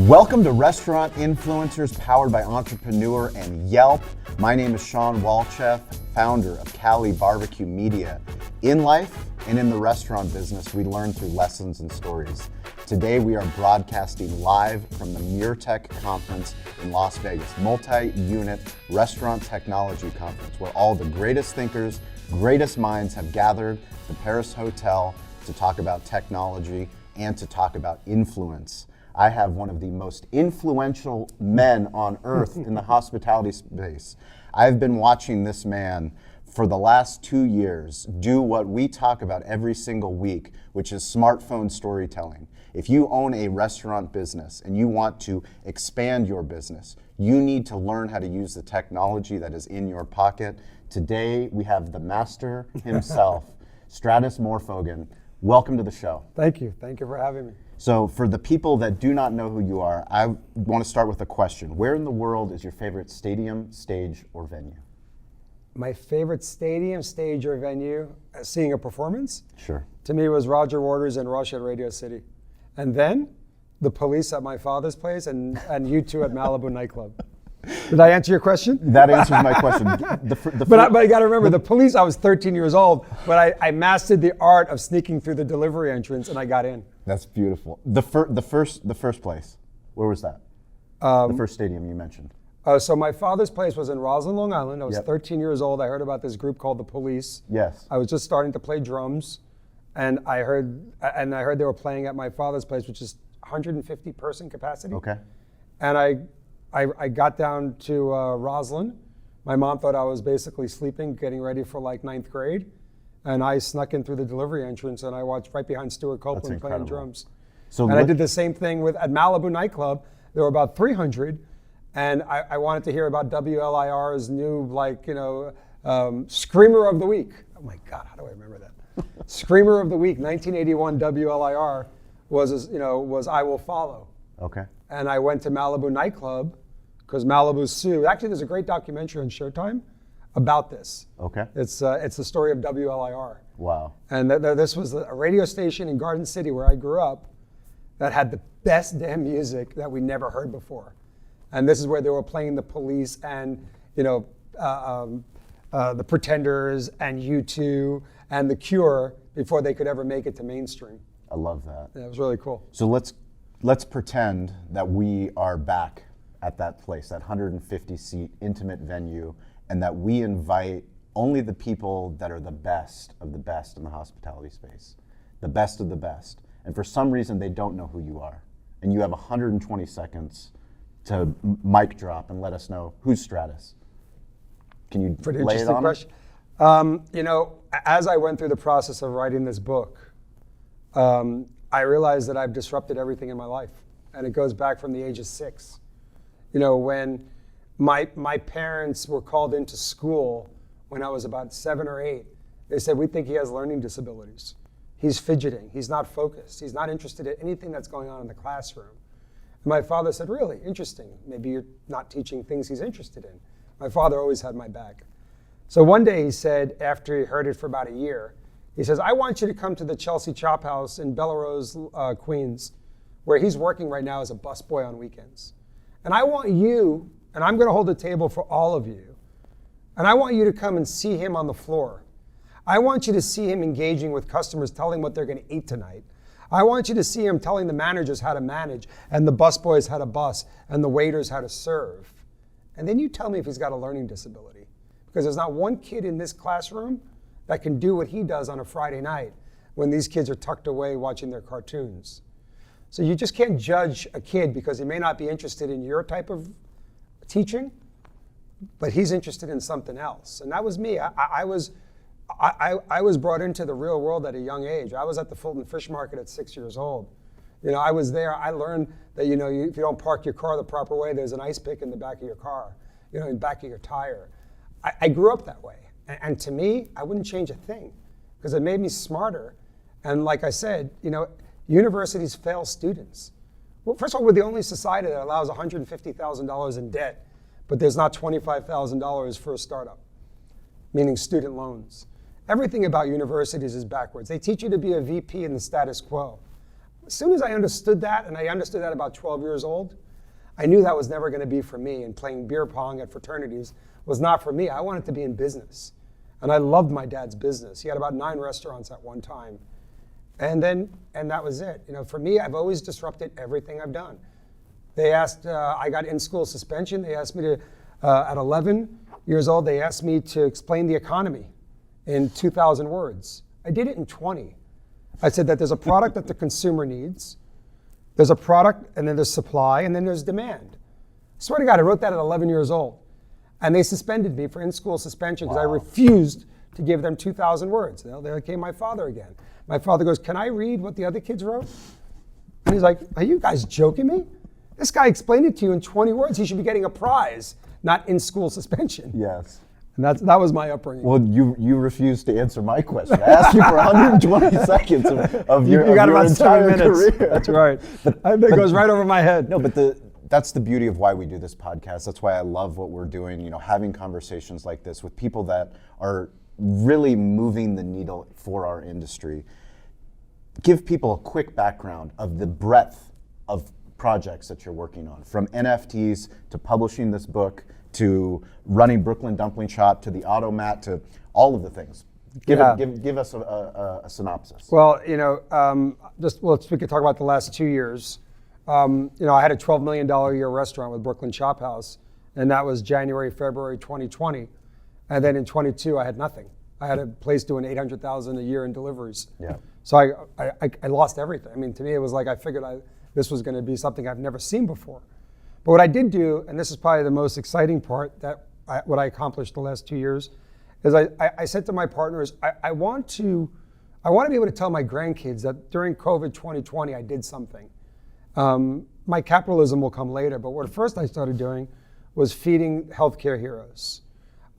Welcome to Restaurant Influencers, powered by Entrepreneur and Yelp. My name is Sean Walchef, founder of Cali Barbecue Media. In life and in the restaurant business, we learn through lessons and stories. Today, we are broadcasting live from the MURTEC conference in Las Vegas, multi-unit restaurant technology conference, where all the greatest thinkers, greatest minds have gathered at the Paris Hotel to talk about technology and to talk about influence. I have one of the most influential men on earth in the hospitality space. I've been watching this man for the last 2 years do what we talk about every single week, which is smartphone storytelling. If you own a restaurant business and you want to expand your business, you need to learn how to use the technology that is in your pocket. Today, we have the master himself, Stratis Morfogen. Welcome to the show. Thank you. Thank you for having me. So for the people that do not know who you are, I want to start with a question. Where in the world is your favorite stadium, stage, or venue? My favorite stadium, stage, or venue, seeing a performance? Sure. To me, was Roger Waters and Rush at Radio City. And then the Police at my father's place and U2 at Malibu nightclub. Did I answer your question? That answers my question. But you got to remember, the Police, I was 13 years old, but I mastered the art of sneaking through the delivery entrance and I got in. That's beautiful. The first place, where was that? The first stadium you mentioned. So my father's place was in Roslyn, Long Island. I was 13 years old. I heard about this group called the Police. Yes. I was just starting to play drums, and I heard they were playing at my father's place, which is 150 person capacity. Okay. And I got down to Roslyn. My mom thought I was basically sleeping, getting ready for like 9th grade. And I snuck in through the delivery entrance and I watched right behind Stuart Copeland playing drums. And I did the same thing at Malibu nightclub. There were about 300. And I wanted to hear about WLIR's new, Screamer of the Week. Oh my God, how do I remember that? Screamer of the Week, 1981 WLIR was I Will Follow. Okay. And I went to Malibu nightclub because Malibu sued. Actually, there's a great documentary on Showtime about this. Okay. It's the story of WLIR. Wow. And this was a radio station in Garden City where I grew up that had the best damn music that we never heard before. And this is where they were playing the Police and the Pretenders and U2 and The Cure before they could ever make it to mainstream. I love that. Yeah, it was really cool. So let's pretend that we are back at that place, that 150-seat intimate venue, and that we invite only the people that are the best of the best in the hospitality space, the best of the best. And for some reason, they don't know who you are. And you have 120 seconds to mic drop and let us know who's Stratis. Can you Pretty lay it interesting on question. As I went through the process of writing this book, I realized that I've disrupted everything in my life. And it goes back from the age of 6. When my parents were called into school when I was about 7 or 8, they said, we think he has learning disabilities. He's fidgeting, he's not focused, he's not interested in anything that's going on in the classroom. And my father said, really, interesting. Maybe you're not teaching things he's interested in. My father always had my back. So one day he said, after he heard it for about a year, he says, I want you to come to the Chelsea Chop House in Bellerose, Queens, where he's working right now as a busboy on weekends. And I want you, and I'm gonna hold a table for all of you, and I want you to come and see him on the floor. I want you to see him engaging with customers, telling what they're gonna eat tonight. I want you to see him telling the managers how to manage, and the busboys how to bus, and the waiters how to serve. And then you tell me if he's got a learning disability. Because there's not one kid in this classroom that can do what he does on a Friday night when these kids are tucked away watching their cartoons. So you just can't judge a kid because he may not be interested in your type of teaching, but he's interested in something else. And that was me. I was brought into the real world at a young age. I was at the Fulton Fish Market at 6 years old. I was there. I learned that if you don't park your car the proper way, there's an ice pick in the back of your car, in the back of your tire. I grew up that way. And to me, I wouldn't change a thing because it made me smarter. And like I said, universities fail students. Well, first of all, we're the only society that allows $150,000 in debt, but there's not $25,000 for a startup, meaning student loans. Everything about universities is backwards. They teach you to be a VP in the status quo. as soon as I understood that, and I understood that about 12 years old, I knew that was never going to be for me, and playing beer pong at fraternities was not for me. I wanted to be in business. And I loved my dad's business. He had about 9 restaurants at one time. And that was it. You know, for me, I've always disrupted everything I've done. They asked, I got in-school suspension. They asked me to, at 11 years old, they asked me to explain the economy in 2,000 words. I did it in 20. I said that there's a product that the consumer needs. There's a product, and then there's supply, and then there's demand. I swear to God, I wrote that at 11 years old. And they suspended me for in-school suspension because I refused to give them 2,000 words. You know, there came my father again. My father goes, "Can I read what the other kids wrote?" And he's like, "Are you guys joking me? This guy explained it to you in 20 words. He should be getting a prize, not in-school suspension." Yes. And that was my upbringing. Well, you refused to answer my question. I asked you for 120 seconds of your, you got of your about 7 entire minutes. career. That's right. That goes right over my head. No, but that's the beauty of why we do this podcast. That's why I love what we're doing, you know, having conversations like this with people that are really moving the needle for our industry. Give people a quick background of the breadth of projects that you're working on, from NFTs to publishing this book to running Brooklyn Dumpling Shop to the Automat to all of the things. Give us a synopsis. Well, you know, we could talk about the last 2 years. You know, I had a $12 million a year restaurant with Brooklyn Chop House, and that was January, February 2020. And then in 22, I had nothing. I had a place doing $800,000 a year in deliveries. Yeah. So I lost everything. I mean, to me, it was like I figured this was going to be something I've never seen before. But what I did do, and this is probably the most exciting part, what I accomplished the last 2 years, is I said to my partners, I want to be able to tell my grandkids that during COVID 2020, I did something. My capitalism will come later, but what first I started doing was feeding healthcare heroes.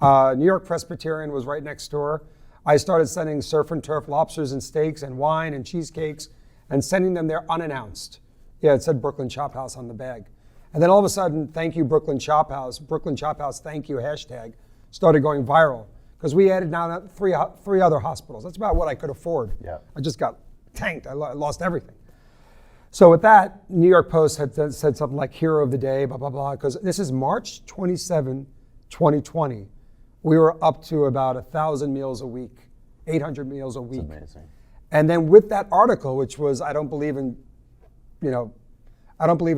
New York Presbyterian was right next door. I started sending surf and turf lobsters and steaks and wine and cheesecakes and sending them there unannounced. Yeah, it said Brooklyn Chop House on the bag. And then all of a sudden, thank you, Brooklyn Chop House, thank you, hashtag, started going viral. Because we added now three other hospitals. That's about what I could afford. Yeah. I just got tanked. I lost everything. So with that, New York Post had said something like hero of the day, blah, blah, blah. Because this is March 27, 2020. We were up to about 1,000 meals a week, 800 meals a week. That's amazing. And then with that article, which was, I don't believe in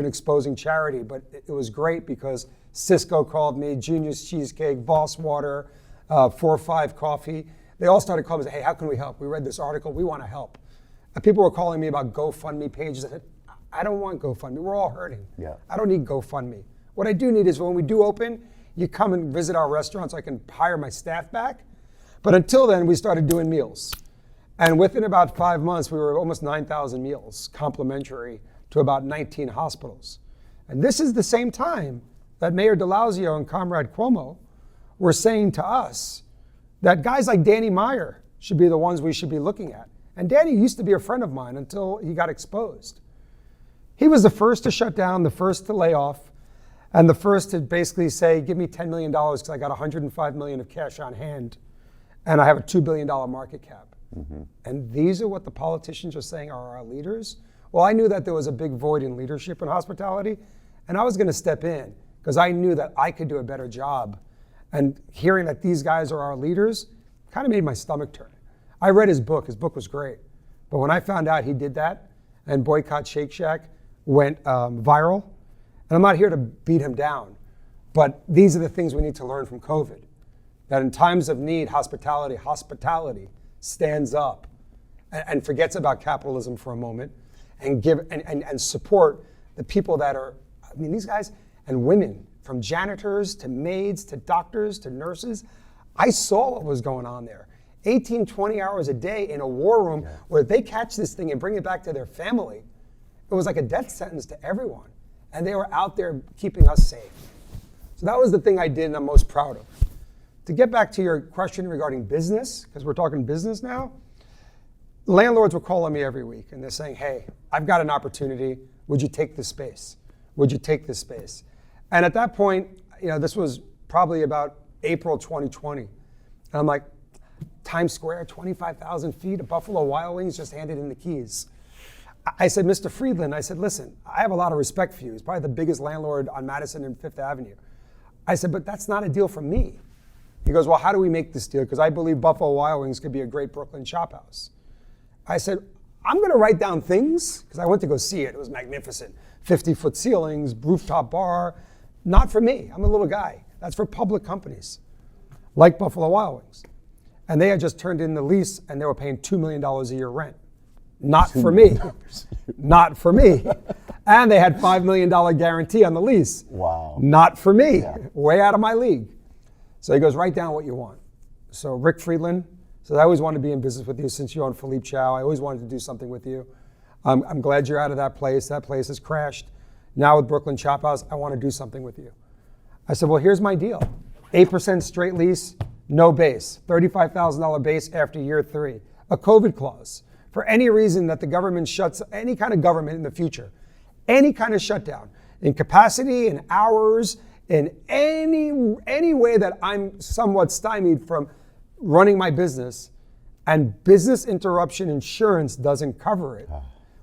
exposing charity, but it was great because Cisco called me, Junior's Cheesecake, Voss Water, 4-5 Coffee. They all started calling me and said, "Hey, how can we help? We read this article, we want to help." And people were calling me about GoFundMe pages. I said, "I don't want GoFundMe, we're all hurting. Yeah. I don't need GoFundMe. What I do need is when we do open, you come and visit our restaurant so I can hire my staff back." But until then, we started doing meals. And within about 5 months, we were almost 9,000 meals, complimentary to about 19 hospitals. And this is the same time that Mayor de Blasio and Comrade Cuomo were saying to us that guys like Danny Meyer should be the ones we should be looking at. And Danny used to be a friend of mine until he got exposed. He was the first to shut down, the first to lay off, and the first to basically say, "Give me $10 million because I got $105 million of cash on hand, and I have a $2 billion market cap." Mm-hmm. And these are what the politicians are saying are our leaders. Well, I knew that there was a big void in leadership in hospitality, and I was going to step in because I knew that I could do a better job. And hearing that these guys are our leaders kind of made my stomach turn. I read his book. His book was great. But when I found out he did that and Boycott Shake Shack went viral, and I'm not here to beat him down, but these are the things we need to learn from COVID. That in times of need, hospitality stands up and forgets about capitalism for a moment and support the people that are, I mean, these guys and women, from janitors to maids to doctors to nurses. I saw what was going on there. 18, 20 hours a day in a war room where they catch this thing and bring it back to their family. It was like a death sentence to everyone. And they were out there keeping us safe. So that was the thing I did and I'm most proud of. To get back to your question regarding business, because we're talking business now, landlords were calling me every week and they're saying, "Hey, I've got an opportunity. Would you take this space? Would you take this space?" And at that point, this was probably about April 2020. And I'm like, Times Square, 25,000 feet, Buffalo Wild Wings just handed in the keys. I said, Mr. Friedland, I said, listen, I have a lot of respect for you. He's probably the biggest landlord on Madison and Fifth Avenue. I said, but that's not a deal for me. He goes, well, how do we make this deal? Because I believe Buffalo Wild Wings could be a great Brooklyn Chop House. I said, I'm going to write down things, because I went to go see it. It was magnificent. 50-foot ceilings, rooftop bar. Not for me. I'm a little guy. That's for public companies, like Buffalo Wild Wings. And they had just turned in the lease, and they were paying $2 million a year rent. Not for me. Not for me. And they had $5 million guarantee on the lease. Wow. Not for me. Yeah. Way out of my league. So he goes, write down what you want. So Rick Friedland says, I always wanted to be in business with you since you owned Philippe Chow. I always wanted to do something with you. I'm glad you're out of that place. That place has crashed. Now with Brooklyn Chop House, I want to do something with you. I said, well, here's my deal. 8% straight lease, no base. $35,000 base after year 3. A COVID clause. For any reason that the government shuts, any kind of government in the future, any kind of shutdown, in capacity, in hours, in any way that I'm somewhat stymied from running my business, and business interruption insurance doesn't cover it,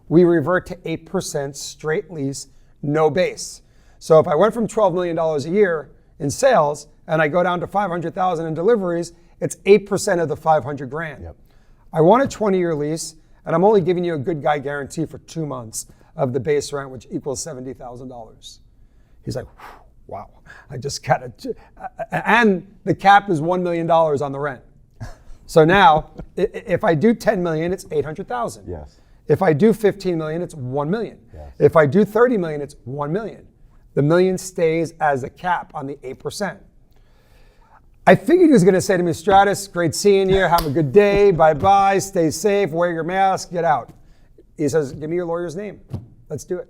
we revert to 8% straight lease, no base. So if I went from $12 million a year in sales and I go down to $500,000 in deliveries, it's 8% of the $500,000. Yep. I want a 20-year lease, and I'm only giving you a good guy guarantee for 2 months of the base rent, which equals $70,000. He's like, wow, I just got it. And the cap is $1 million on the rent. So now, if I do 10 million, it's 800,000. Yes. If I do 15 million, it's 1 million. Yes. If I do 30 million, it's 1 million. The million stays as a cap on the 8%. I figured he was going to say to me, Stratis, great seeing you. Have a good day. Bye-bye. Stay safe. Wear your mask. Get out. He says, give me your lawyer's name. Let's do it.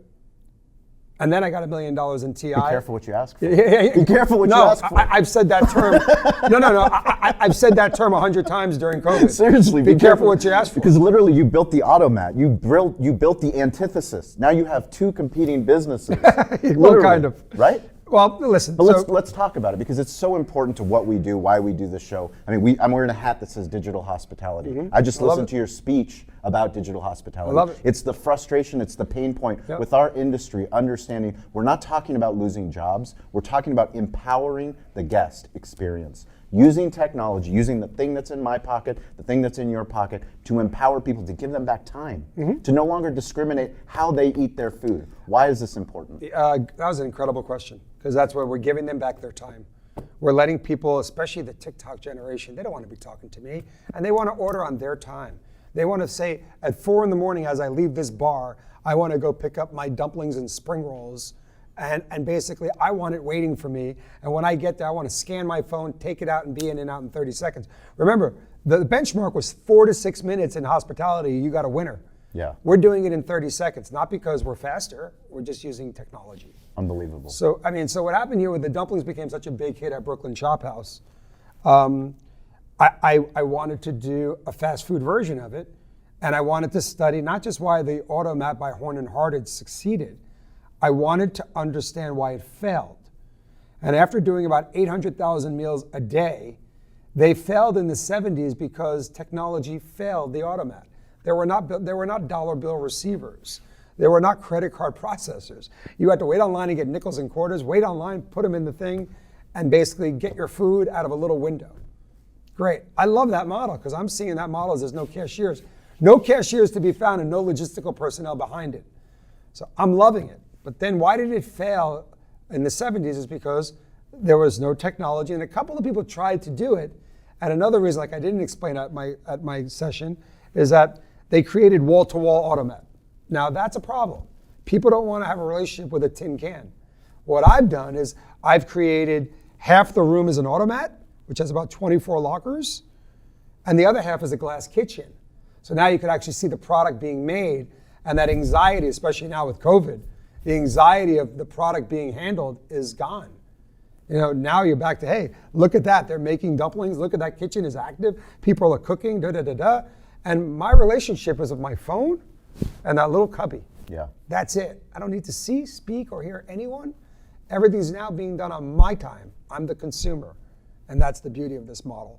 And then I got $1 million in TI. Be careful what you ask for. Yeah. Be careful what you ask for. I've said that term. No. I've said that term 100 times during COVID. Seriously, be careful what you ask for. Because literally, you built the automat. You built the antithesis. Now you have 2 competing businesses. Well, kind of. Right? Well, listen. But let's talk about it, because it's so important to what we do, why we do this show. I mean, I'm wearing a hat that says digital hospitality. Mm-hmm. I just listened to your speech about digital hospitality. I love it. It's the frustration, it's the pain point Yep. with our industry, understanding we're not talking about losing jobs, we're talking about empowering the guest experience. Using technology, using the thing that's in my pocket, the thing that's in your pocket, to empower people, to give them back time, to no longer discriminate how they eat their food. Why is this important? That was an incredible question, because that's where we're giving them back their time. We're letting people, especially the TikTok generation, they don't want to be talking to me, and they want to order on their time. They want to say, at 4 in the morning as I leave this bar, I want to go pick up my dumplings and spring rolls, and basically I want it waiting for me, and when I get there, I want to scan my phone, take it out, and be in and out in 30 seconds. Remember, the benchmark was 4 to 6 minutes in hospitality, you got a winner. Yeah. We're doing it in 30 seconds, not because we're faster, we're just using technology. Unbelievable. So what happened here with the dumplings became such a big hit at Brooklyn Chop House. I wanted to do a fast food version of it, and I wanted to study not just why the automat by Horn & Hardart succeeded, I wanted to understand why it failed. And after doing about 800,000 meals a day, they failed in the 70s because technology failed the automat. There were not dollar bill receivers. There were not credit card processors. You had to wait online to get nickels and quarters, wait online, put them in the thing, and basically get your food out of a little window. Great. I love that model, because I'm seeing that model as there's no cashiers. No cashiers to be found and no logistical personnel behind it. So I'm loving it. But then why did it fail in the 70s is because there was no technology, and a couple of people tried to do it. And another reason, like I didn't explain at my session, is that they created wall-to-wall automat. Now that's a problem. People don't want to have a relationship with a tin can. What I've done is I've created half the room is an automat, which has about 24 lockers, and the other half is a glass kitchen. So now you could actually see the product being made, and that anxiety, especially now with COVID, the anxiety of the product being handled is gone. You know, now you're back to, hey, look at that. They're making dumplings. Look at that kitchen is active. People are cooking, da-da-da-da. And my relationship is with my phone and that little cubby. Yeah. That's it. I don't need to see, speak, or hear anyone. Everything's now being done on my time. I'm the consumer. And that's the beauty of this model.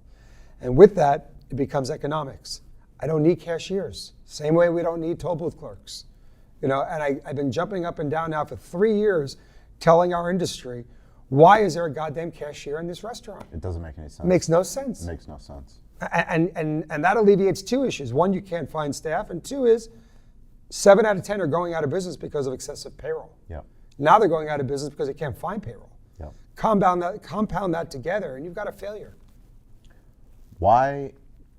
And with that, it becomes economics. I don't need cashiers. Same way we don't need toll booth clerks. You know, and I've been jumping up and down now for 3 years telling our industry, why is there a goddamn cashier in this restaurant? It doesn't make any sense. It makes no sense. It makes no sense. And that alleviates two issues. One, you can't find staff, and two is 7 out of 10 are going out of business because of excessive payroll. Yep. Now they're going out of business because they can't find payroll. Yep. Compound that together, and you've got a failure. Why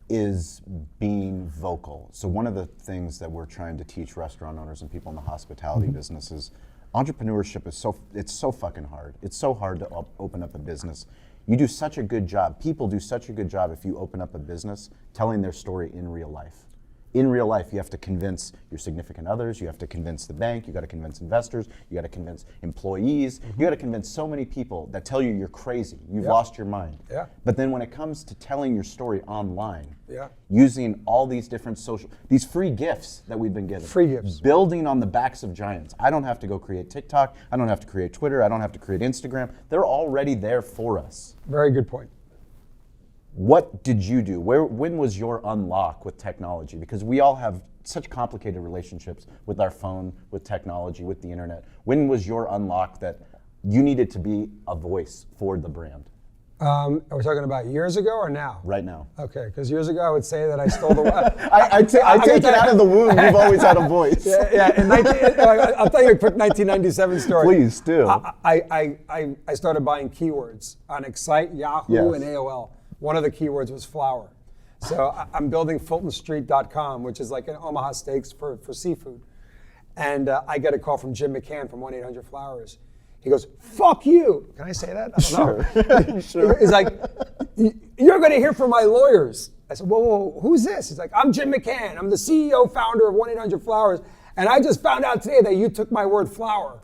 is being vocal? So one of the things that we're trying to teach restaurant owners and people in the hospitality business is entrepreneurship is so fucking hard. It's so hard to open up a business. You do such a good job. People do such a good job if you open up a business telling their story in real life. In real life, you have to convince your significant others, you have to convince the bank, you got to convince investors, you got to convince employees, you got to convince so many people that tell you you're crazy, you've lost your mind. Yeah. But then when it comes to telling your story online, Yeah. using all these different these free gifts that we've been given. Free gifts. Building on the backs of giants. I don't have to go create TikTok, I don't have to create Twitter, I don't have to create Instagram. They're already there for us. Very good point. What did you do? When was your unlock with technology? Because we all have such complicated relationships with our phone, with technology, with the internet. When was your unlock that you needed to be a voice for the brand? Are we talking about years ago or now? Right now. Okay, because years ago I would say that I stole the. I take it out of the womb. You've always had a voice. Yeah. I'll tell you a quick 1997 story. Please do. I started buying keywords on Excite, Yahoo, Yes. and AOL. One of the keywords was flour. So I'm building FultonStreet.com, which is like an Omaha Steaks for seafood. And I get a call from Jim McCann from 1-800-Flowers. He goes, "Fuck you." Can I say that? I don't know. Sure. He's like, "You're going to hear from my lawyers." I said, whoa, who's this? He's like, "I'm Jim McCann. I'm the CEO, founder of 1-800-Flowers. And I just found out today that you took my word flour."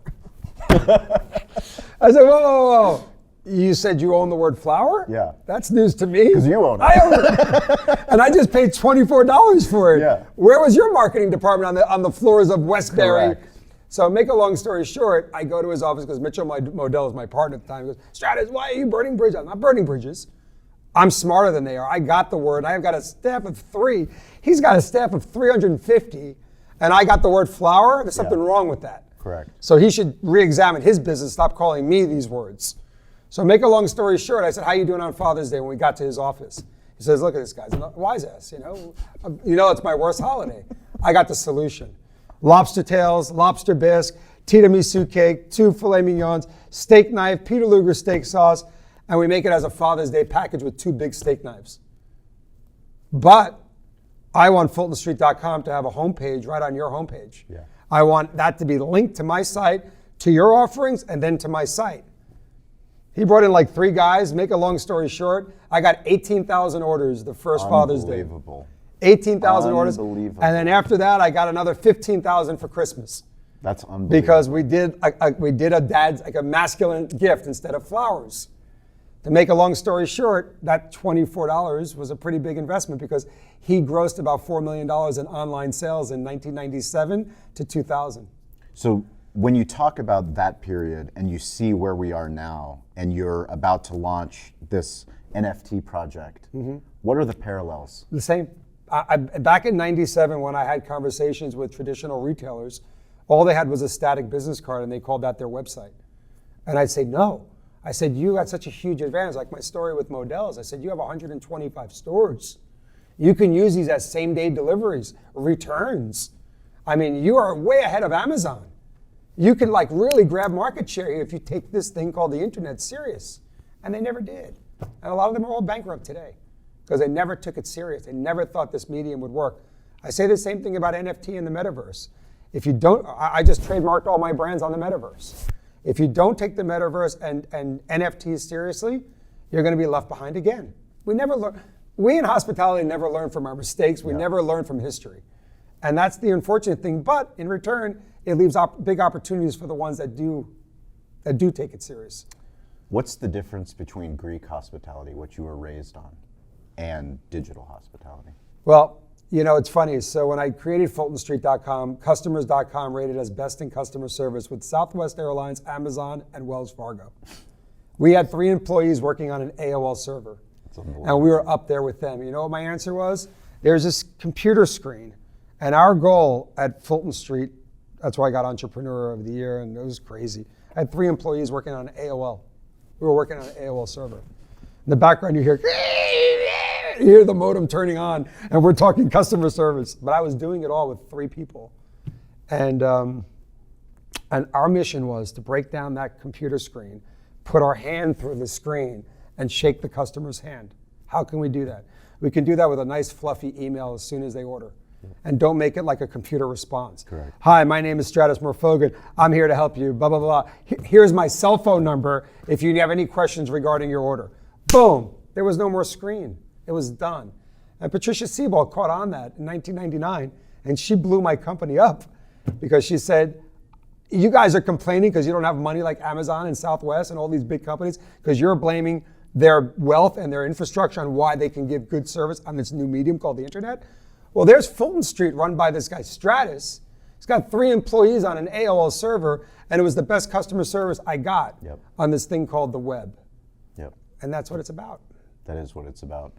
I said, whoa. You said you own the word flour? Yeah. That's news to me. Because you own it. I own it. And I just paid $24 for it. Yeah. Where was your marketing department on the floors of Westbury? Correct. So make a long story short, I go to his office because Mitchell Modell is my partner at the time. He goes, "Stratis, why are you burning bridges?" I'm not burning bridges. I'm smarter than they are. I got the word. I've got a staff of 3. He's got a staff of 350. And I got the word flour. There's something wrong with that. Correct. So he should re-examine his business, stop calling me these words. So make a long story short, I said, "How you doing on Father's Day?" when we got to his office. He says, "Look at this guy's a wise ass, you know it's my worst holiday." I got the solution. Lobster tails, lobster bisque, tiramisu cake, 2 filet mignons, steak knife, Peter Luger steak sauce, and we make it as a Father's Day package with 2 big steak knives. But I want FultonStreet.com to have a homepage right on your homepage. Yeah. I want that to be linked to my site, to your offerings, and then to my site. He brought in like 3 guys. Make a long story short, I got 18,000 orders the first Father's Day. Unbelievable. 18,000 orders. Unbelievable. And then after that, I got another 15,000 for Christmas. That's unbelievable. Because we did a dad's, like a masculine gift instead of flowers. To make a long story short, that $24 was a pretty big investment because he grossed about $4 million in online sales in 1997 to 2000. So when you talk about that period and you see where we are now and you're about to launch this NFT project, what are the parallels? The same. Back in 97, when I had conversations with traditional retailers, all they had was a static business card and they called that their website. And I'd say, no. I said, you got such a huge advantage. Like my story with Modell's, I said, you have 125 stores. You can use these as same-day deliveries, returns. I mean, you are way ahead of Amazon. You can like really grab market share here if you take this thing called the internet serious. And they never did. And a lot of them are all bankrupt today because they never took it serious. They never thought this medium would work. I say the same thing about NFT and the metaverse. If you don't, I just trademarked all my brands on the metaverse. If you don't take the metaverse and NFTs seriously, you're going to be left behind again. We never learn. We in hospitality never learn from our mistakes. We never learn from history. And that's the unfortunate thing. But in return, it leaves big opportunities for the ones that do take it serious. What's the difference between Greek hospitality, what you were raised on, and digital hospitality? Well, you know, it's funny. So when I created FultonStreet.com, Customers.com rated as best in customer service with Southwest Airlines, Amazon, and Wells Fargo. We had 3 employees working on an AOL server. And we were up there with them. You know what my answer was? There's this computer screen. And our goal at Fulton Street That's why I got Entrepreneur of the Year, and it was crazy. I had 3 employees working on AOL. We were working on an AOL server. In the background, you hear the modem turning on, and we're talking customer service. But I was doing it all with 3 people. And our mission was to break down that computer screen, put our hand through the screen, and shake the customer's hand. How can we do that? We can do that with a nice fluffy email as soon as they order. And don't make it like a computer response. Correct. Hi, my name is Stratis Morfogen. I'm here to help you, blah, blah, blah. Here's my cell phone number if you have any questions regarding your order. Boom, there was no more screen. It was done. And Patricia Sebald caught on that in 1999, and she blew my company up because she said, you guys are complaining because you don't have money like Amazon and Southwest and all these big companies because you're blaming their wealth and their infrastructure on why they can give good service on this new medium called the internet. Well, there's Fulton Street run by this guy, Stratis. He's got 3 employees on an AOL server, and it was the best customer service I got on this thing called the web. Yep. And that's what it's about. That is what it's about.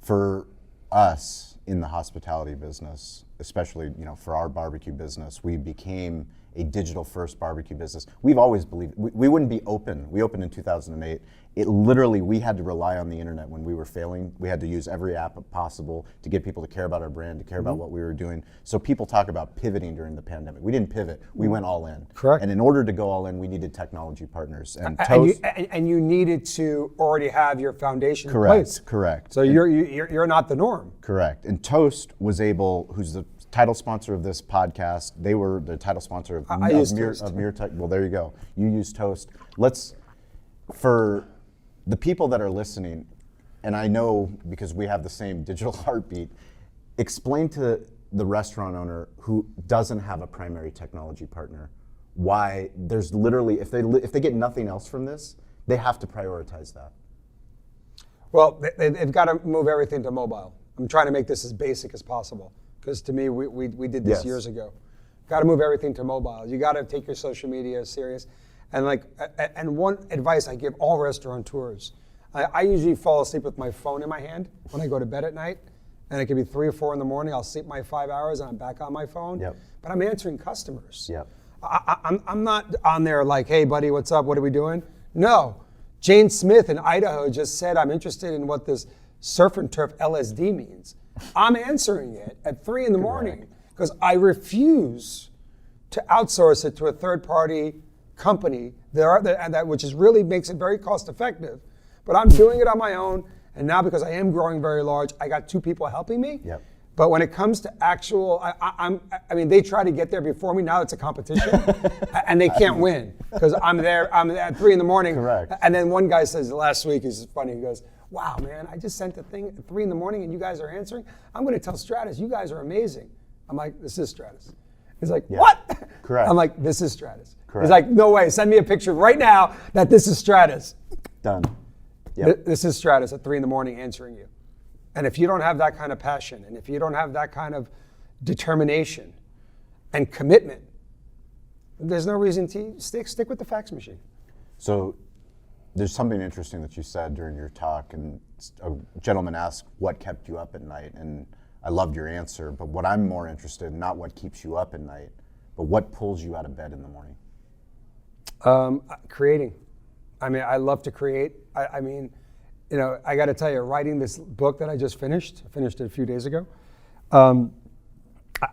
For us in the hospitality business, especially for our barbecue business, we became a digital-first barbecue business. We've always believed we wouldn't be open. We opened in 2008. It literally, we had to rely on the internet when we were failing. We had to use every app possible to get people to care about our brand, to care about what we were doing. So people talk about pivoting during the pandemic. We didn't pivot. We went all in. Correct. And in order to go all in, we needed technology partners. And you needed to already have your foundation in correct, place. correct. So you're not the norm. Correct. And Toast was able, who's the title sponsor of this podcast, they were the title sponsor of Meertech. Well, there you go. You use Toast. For the people that are listening, and I know because we have the same digital heartbeat, explain to the restaurant owner who doesn't have a primary technology partner why there's literally, if they get nothing else from this, they have to prioritize that. Well, they've got to move everything to mobile. I'm trying to make this as basic as possible because to me, we did this years ago. Got to move everything to mobile. You got to take your social media serious. And one advice I give all restaurateurs, I usually fall asleep with my phone in my hand when I go to bed at night, and it can be 3 or 4 in the morning. I'll sleep my 5 hours and I'm back on my phone. Yep. But I'm answering customers. Yep. I'm not on there like, hey buddy, what's up? What are we doing? No. Jane Smith in Idaho just said, I'm interested in what this surf and turf LSD means. I'm answering it at 3 in the morning because I refuse to outsource it to a third-party company that which is really makes it very cost effective. But I'm doing it on my own, and now because I am growing very large, I got 2 people helping me. Yep. But when it comes to actual, I mean, they try to get there before me. Now it's a competition, and they can't win because I'm there. I'm at 3 in the morning. Correct. And then one guy says last week, is funny. He goes, "Wow, man, I just sent a thing at 3 in the morning, and you guys are answering. I'm going to tell Stratis, you guys are amazing." I'm like, "This is Stratis." He's like, "What?" Correct. I'm like, "This is Stratis." Correct. He's like, "No way, send me a picture right now that this is Stratis." Done. Yep. This is Stratis at 3 in the morning answering you. And if you don't have that kind of passion, and if you don't have that kind of determination and commitment, there's no reason to stick with the fax machine. So there's something interesting that you said during your talk, and a gentleman asked what kept you up at night, and I loved your answer, but what I'm more interested in, not what keeps you up at night, but what pulls you out of bed in the morning? Creating. I mean, I love to create. I mean, you know, I got to tell you, writing this book that I just finished it a few days ago, I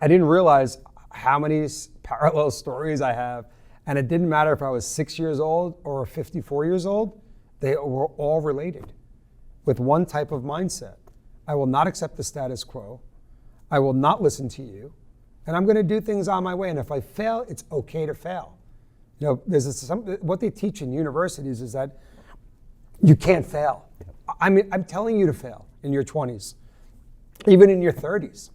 didn't realize how many parallel stories I have. And it didn't matter if I was 6 years old or 54 years old, they were all related with one type of mindset. I will not accept the status quo. I will not listen to you. And I'm going to do things on my way. And if I fail, it's okay to fail. You know, what they teach in universities is that you can't fail. I mean, I'm telling you to fail in your 20s, even in your 30s.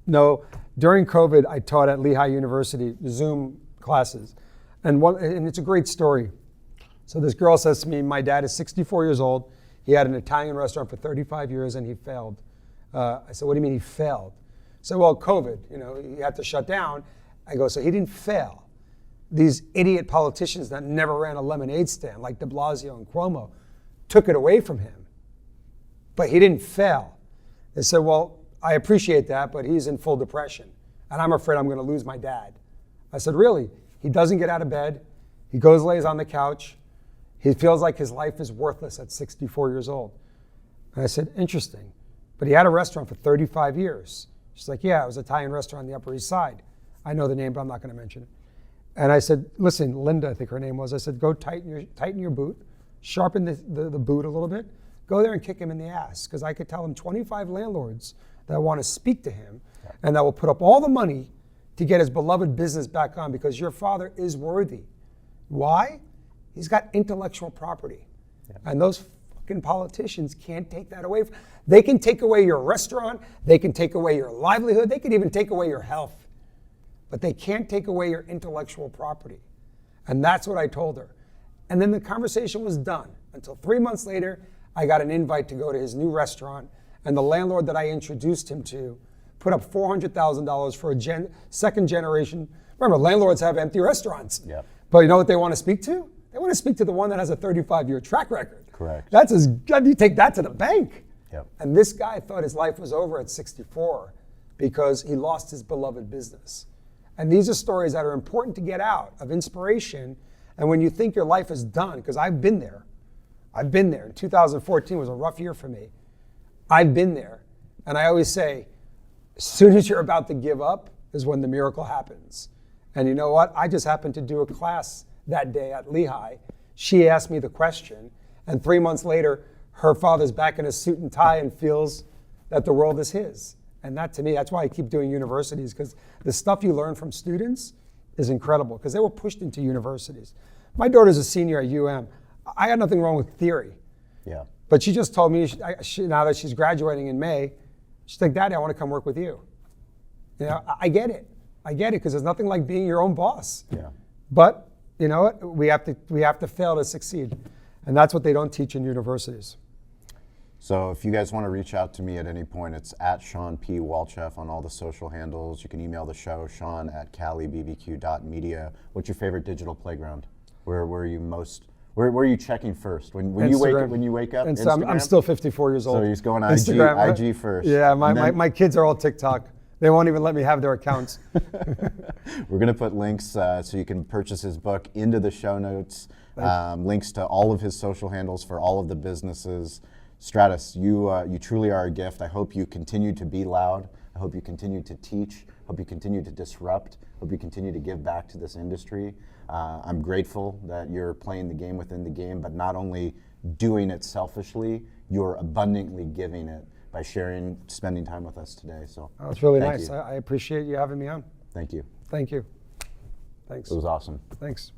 No, during COVID, I taught at Lehigh University, Zoom classes. And it's a great story. So this girl says to me, my dad is 64 years old. He had an Italian restaurant for 35 years and he failed. I said, what do you mean he failed? So, well, COVID, you know, he had to shut down. I go, so he didn't fail. These idiot politicians that never ran a lemonade stand like de Blasio and Cuomo took it away from him. But he didn't fail. They said, well, I appreciate that, but he's in full depression. And I'm afraid I'm going to lose my dad. I said, really? He doesn't get out of bed. He goes, lays on the couch. He feels like his life is worthless at 64 years old. And I said, interesting. But he had a restaurant for 35 years. She's like, yeah, it was an Italian restaurant on the Upper East Side. I know the name, but I'm not going to mention it. And I said, listen, Linda, I think her name was. I said, go tighten your boot, sharpen the boot a little bit. Go there and kick him in the ass. Because I could tell him 25 landlords that want to speak to him and that will put up all the money to get his beloved business back on, because your father is worthy. Why? He's got intellectual property. Yeah. And those fucking politicians can't take that away. They can take away your restaurant. They can take away your livelihood. They can even take away your health. But they can't take away your intellectual property. And that's what I told her. And then the conversation was done until 3 months later, I got an invite to go to his new restaurant. And the landlord that I introduced him to put up $400,000 for a second generation. Remember, landlords have empty restaurants. Yep. But you know what they want to speak to? They want to speak to the one that has a 35-year track record. Correct. That's as good. You take that to the bank. Yep. And this guy thought his life was over at 64 because he lost his beloved business. And these are stories that are important to get out, of inspiration. And when you think your life is done, because I've been there. I've been there. 2014 was a rough year for me. I've been there. And I always say, as soon as you're about to give up is when the miracle happens. And you know what? I just happened to do a class that day at Lehigh. She asked me the question, and 3 months later, her father's back in a suit and tie and feels that the world is his. And that, to me, that's why I keep doing universities, because the stuff you learn from students is incredible, because they were pushed into universities. My daughter's a senior at UM. I got nothing wrong with theory. Yeah. But she just told me, now that she's graduating in May, she's like, Daddy, I want to come work with you. You know, I get it. I get it, because there's nothing like being your own boss. Yeah. But you know what? We have to fail to succeed. And that's what they don't teach in universities. So if you guys want to reach out to me at any point, it's at Sean P. Walchef on all the social handles. You can email the show, sean@calibbq.media. What's your favorite digital playground? Where are you checking first? When you wake up? Instagram. I'm still 54 years old. So he's going IG first. Yeah, my kids are all TikTok. They won't even let me have their accounts. We're going to put links so you can purchase his book into the show notes. Links to all of his social handles for all of the businesses. Stratis, you truly are a gift. I hope you continue to be loud. I hope you continue to teach. I hope you continue to disrupt. I hope you continue to give back to this industry. I'm grateful that you're playing the game within the game, but not only doing it selfishly, you're abundantly giving it by spending time with us today. So it's really nice. I appreciate you having me on. Thank you. Thank you. Thanks. It was awesome. Thanks.